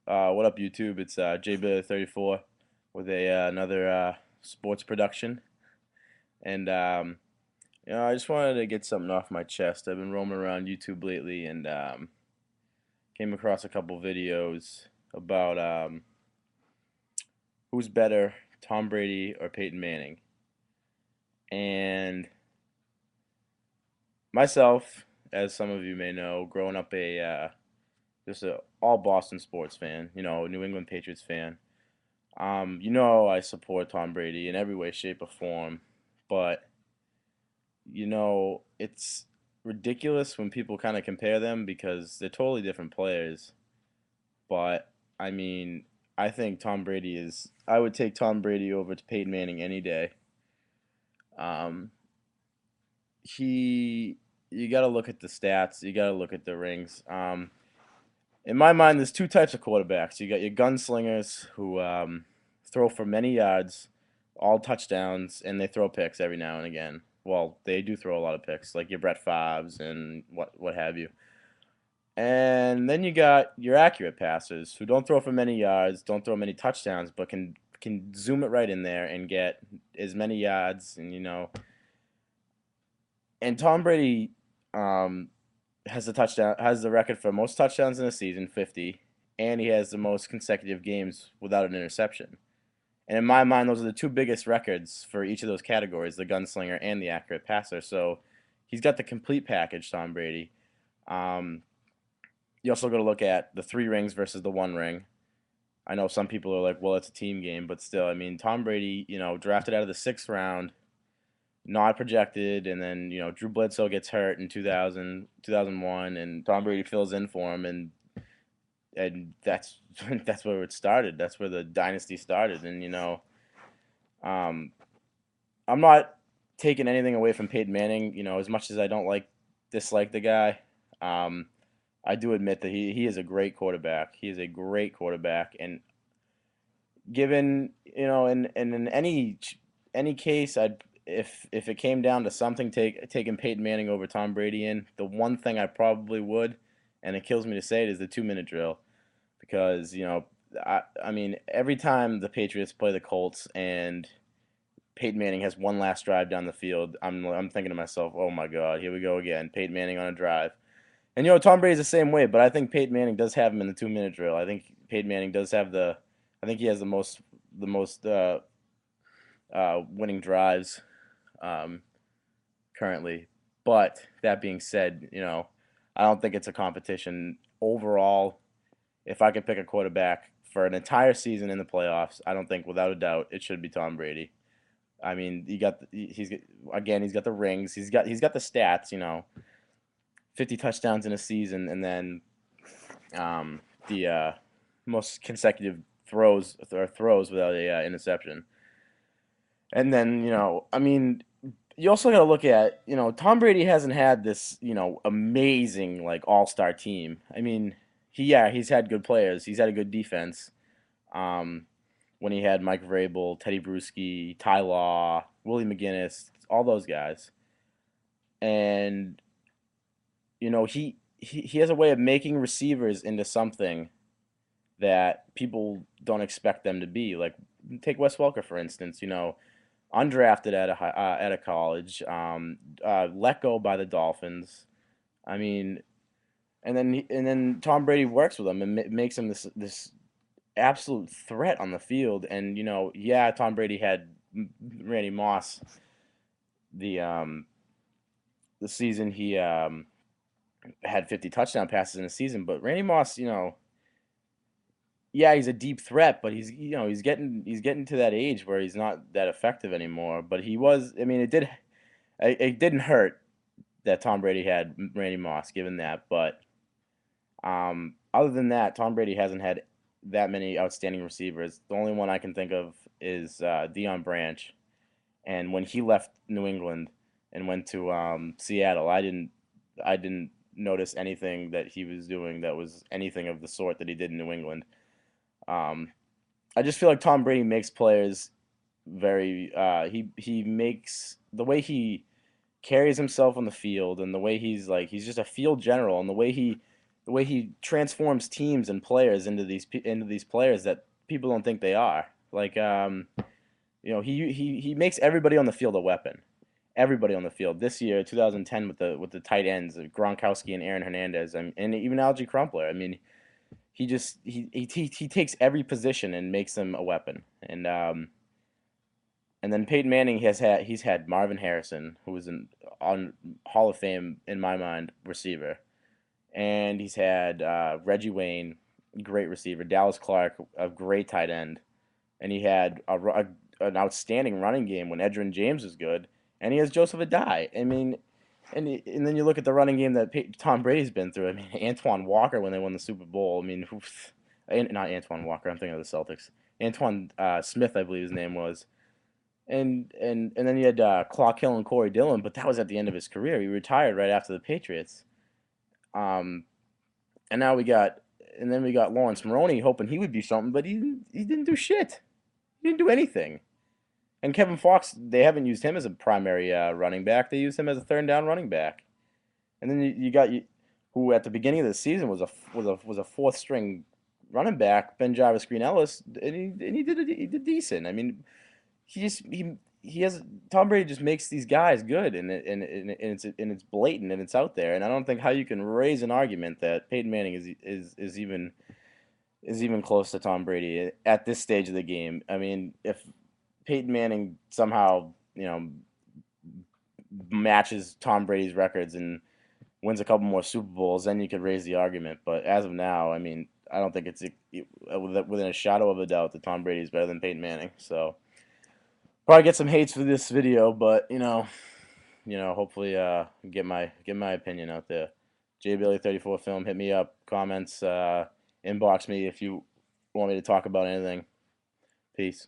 What up, YouTube? It's JB34 with another sports production, and I just wanted to get something off my chest. I've been roaming around YouTube lately, and came across a couple videos about who's better, Tom Brady or Peyton Manning. And myself, as some of you may know, growing up just a all Boston sports fan, New England Patriots fan. I support Tom Brady in every way, shape, or form, but it's ridiculous when people kind of compare them because they're totally different players. But I mean, I think Tom Brady is. I would take Tom Brady over to Peyton Manning any day. Um, he, you got to look at the stats. You got to look at the rings. In my mind, there's two types of quarterbacks. You got your gunslingers who throw for many yards, all touchdowns, and they throw picks every now and again. Well, they do throw a lot of picks, like your Brett Favres and what have you. And then you got your accurate passers who don't throw for many yards, don't throw many touchdowns, but can zoom it right in there and get as many yards. And Tom Brady has the record for most touchdowns in a season, 50, and he has the most consecutive games without an interception. And in my mind, those are the two biggest records for each of those categories, the gunslinger and the accurate passer. So he's got the complete package, Tom Brady. Um, you also got to look at the three rings versus the one ring. I know some people are like, well, it's a team game, but still, I mean, Tom Brady, drafted out of the sixth round, not projected, and then, Drew Bledsoe gets hurt in 2001, and Tom Brady fills in for him, and that's that's where it started. That's where the dynasty started, and um, I'm not taking anything away from Peyton Manning. As much as I don't dislike the guy, um, I do admit that he is a great quarterback. He is a great quarterback, and given in any case, I'd if it came down to something, taking Peyton Manning over Tom Brady in, the one thing I probably would, and it kills me to say it, is the 2 minute drill, because I mean, every time the Patriots play the Colts and Peyton Manning has one last drive down the field, I'm thinking to myself, oh my God, here we go again, Peyton Manning on a drive. And Tom Brady's the same way, but I think Peyton Manning does have him in the 2 minute drill. I think Peyton Manning does have I think he has the most winning drives um, currently. But that being said, I don't think it's a competition overall. If I could pick a quarterback for an entire season in the playoffs, I don't think without a doubt it should be Tom Brady. I mean, he's got the rings, he's got the stats, 50 touchdowns in a season, and then the most consecutive throws without a interception. And then I mean, you also got to look at Tom Brady hasn't had this amazing like all star team. I mean, he's had good players. He's had a good defense. Um, when he had Mike Vrabel, Teddy Bruschi, Ty Law, Willie McGinnis, all those guys, and he has a way of making receivers into something that people don't expect them to be. Like take Wes Welker for instance. Undrafted at a college, let go by the Dolphins. I mean, and then Tom Brady works with him and makes him this absolute threat on the field. And yeah, Tom Brady had Randy Moss the the season he had 50 touchdown passes in a season, but Randy Moss, yeah, he's a deep threat, but he's getting to that age where he's not that effective anymore. But he was. I mean, it didn't hurt that Tom Brady had Randy Moss, given that. But other than that, Tom Brady hasn't had that many outstanding receivers. The only one I can think of is Deion Branch, and when he left New England and went to Seattle, I didn't notice anything that he was doing that was anything of the sort that he did in New England. Um, I just feel like Tom Brady makes players very. He makes the way he carries himself on the field, and the way he's just a field general, and the way he the way he transforms teams and players into these players that people don't think they are. Like he makes everybody on the field a weapon. Everybody on the field this year, 2010, with the tight ends, Gronkowski and Aaron Hernandez, and even Algie Crumpler. I mean, he takes every position and makes them a weapon. And then Peyton Manning he's had Marvin Harrison, who was an on Hall of Fame in my mind receiver, and he's had Reggie Wayne, great receiver, Dallas Clark, a great tight end, and he had an outstanding running game when Edgerrin James was good, and he has Joseph Adai. I mean, and then you look at the running game that Tom Brady's been through. I mean, Antoine Walker when they won the Super Bowl. I mean, not Antoine Walker. I'm thinking of the Celtics. Antoine Smith, I believe his name was. And then you had Clark Hill and Corey Dillon, but that was at the end of his career. He retired right after the Patriots. Um, and now we got Lawrence Maroney hoping he would be something, but he didn't do shit. He didn't do anything. And Kevin Fox, they haven't used him as a primary running back. They used him as a third down running back. And then you got who at the beginning of the season was a fourth string running back, Ben Jarvis Green Ellis, and he did decent. I mean, he has Tom Brady just makes these guys good, and it's blatant and it's out there. And I don't think how you can raise an argument that Peyton Manning is even close to Tom Brady at this stage of the game. I mean, if Peyton Manning somehow matches Tom Brady's records and wins a couple more Super Bowls, then you could raise the argument. But as of now, I mean, I don't think it's within a shadow of a doubt that Tom Brady is better than Peyton Manning. So probably get some hates for this video, but hopefully get my opinion out there. J Bailey 34 Film, hit me up, comments, inbox me if you want me to talk about anything. Peace.